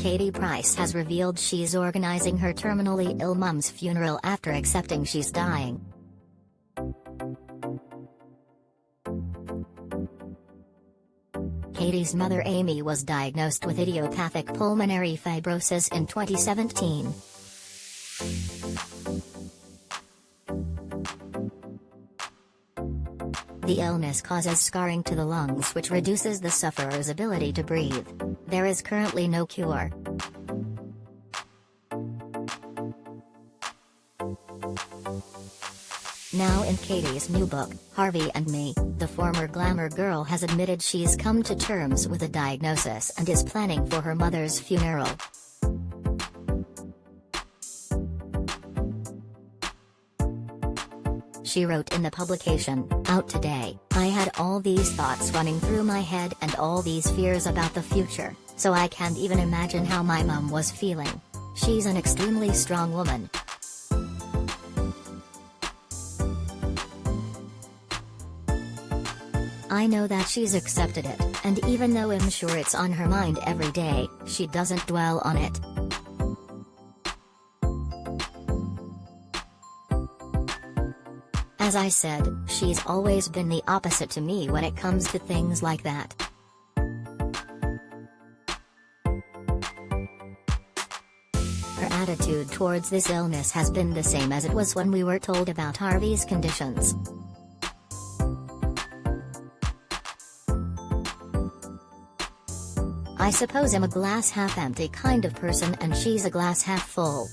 Katie Price has revealed she's organizing her terminally ill mom's funeral after accepting she's dying. Katie's mother Amy was diagnosed with idiopathic pulmonary fibrosis in 2017. The illness causes scarring to the lungs which reduces the sufferer's ability to breathe. There is currently no cure. Now in Katie's new book, Harvey and Me, the former glamour girl has admitted she's come to terms with the diagnosis and is planning for her mother's funeral. She wrote in the publication, "Out today, I had all these thoughts running through my head and all these fears about the future, so I can't even imagine how my mom was feeling. She's an extremely strong woman. I know that she's accepted it, and even though I'm sure it's on her mind every day, she doesn't dwell on it. As I said, she's always been the opposite to me when it comes to things like that. Her attitude towards this illness has been the same as it was when we were told about Harvey's conditions. I suppose I'm a glass half empty kind of person and she's a glass half full."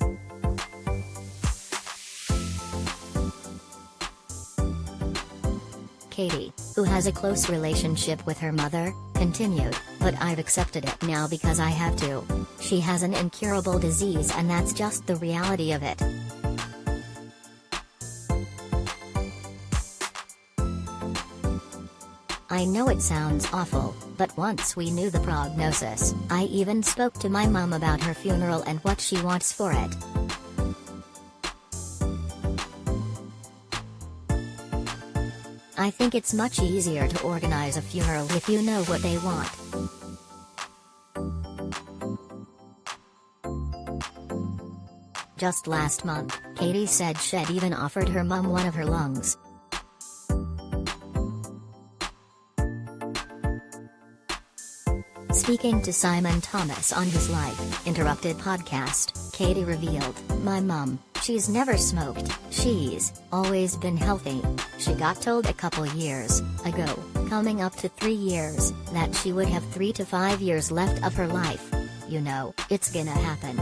Katie, who has a close relationship with her mother, continued, "But I've accepted it now because I have to. She has an incurable disease and that's just the reality of it. I know it sounds awful, but once we knew the prognosis, I even spoke to my mom about her funeral and what she wants for it. I think it's much easier to organize a funeral if you know what they want." Just last month, Katie said she'd even offered her mom one of her lungs. Speaking to Simon Thomas on his Life Interrupted podcast, Katie revealed, "My mom, she's never smoked, she's always been healthy. She got told a couple years ago, coming up to 3 years, that she would have 3 to 5 years left of her life. You know, it's gonna happen."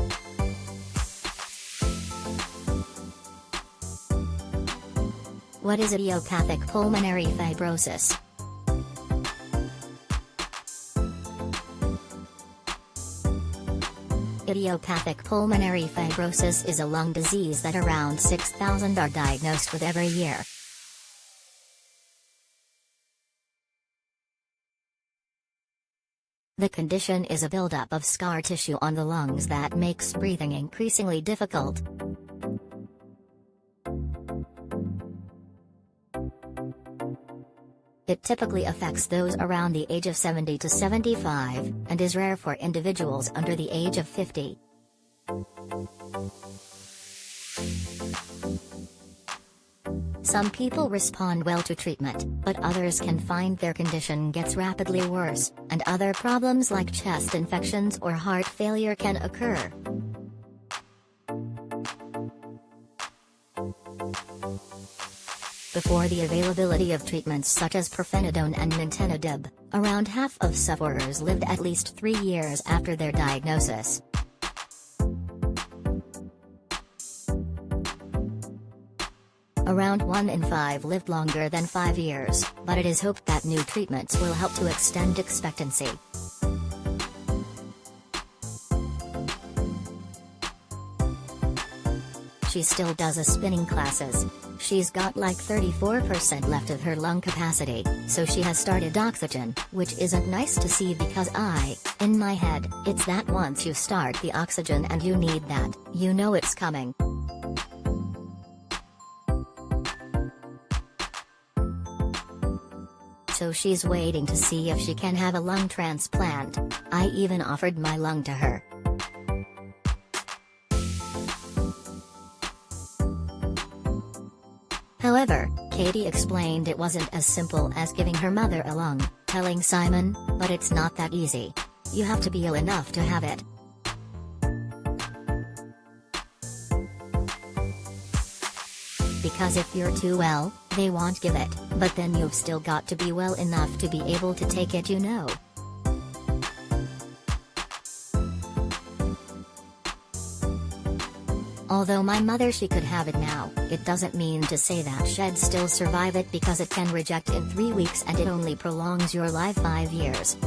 What is idiopathic pulmonary fibrosis? Idiopathic pulmonary fibrosis is a lung disease that around 6,000 are diagnosed with every year. The condition is a buildup of scar tissue on the lungs that makes breathing increasingly difficult. It typically affects those around the age of 70 to 75, and is rare for individuals under the age of 50. Some people respond well to treatment, but others can find their condition gets rapidly worse, and other problems like chest infections or heart failure can occur. Before the availability of treatments such as pirfenidone and nintedanib, around half of sufferers lived at least 3 years after their diagnosis. Around 1 in 5 lived longer than 5 years, but it is hoped that new treatments will help to extend expectancy. She still does a spinning classes. She's got like 34% left of her lung capacity, so she has started oxygen, which isn't nice to see because in my head, it's that once you start the oxygen and you need that, you know it's coming. So she's waiting to see if she can have a lung transplant. I even offered my lung to her. However, Katie explained it wasn't as simple as giving her mother a lung, telling Simon, "But it's not that easy. You have to be ill enough to have it." Because if you're too well, they won't give it, but then you've still got to be well enough to be able to take it, you know. Although my mother she could have it now, it doesn't mean to say that she'd still survive it because it can reject in 3 weeks and it only prolongs your life 5 years.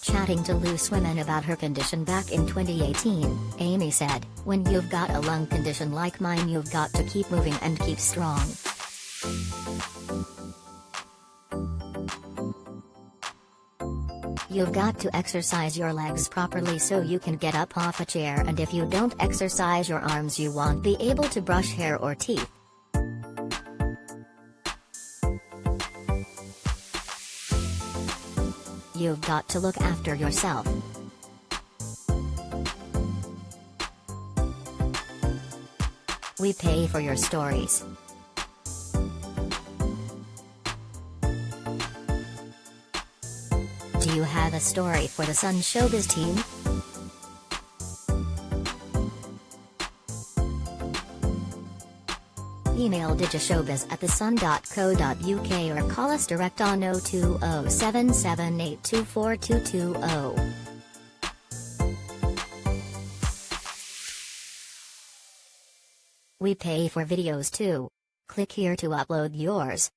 Chatting to Loose Women about her condition back in 2018, Amy said, "When you've got a lung condition like mine, you've got to keep moving and keep strong. You've got to exercise your legs properly so you can get up off a chair, and if you don't exercise your arms you won't be able to brush hair or teeth. You've got to look after yourself. We pay for your stories. Do you have a story for the Sun Showbiz team? Email digishowbiz@thesun.co.uk or call us direct on 02077824220. We pay for videos too. Click here to upload yours.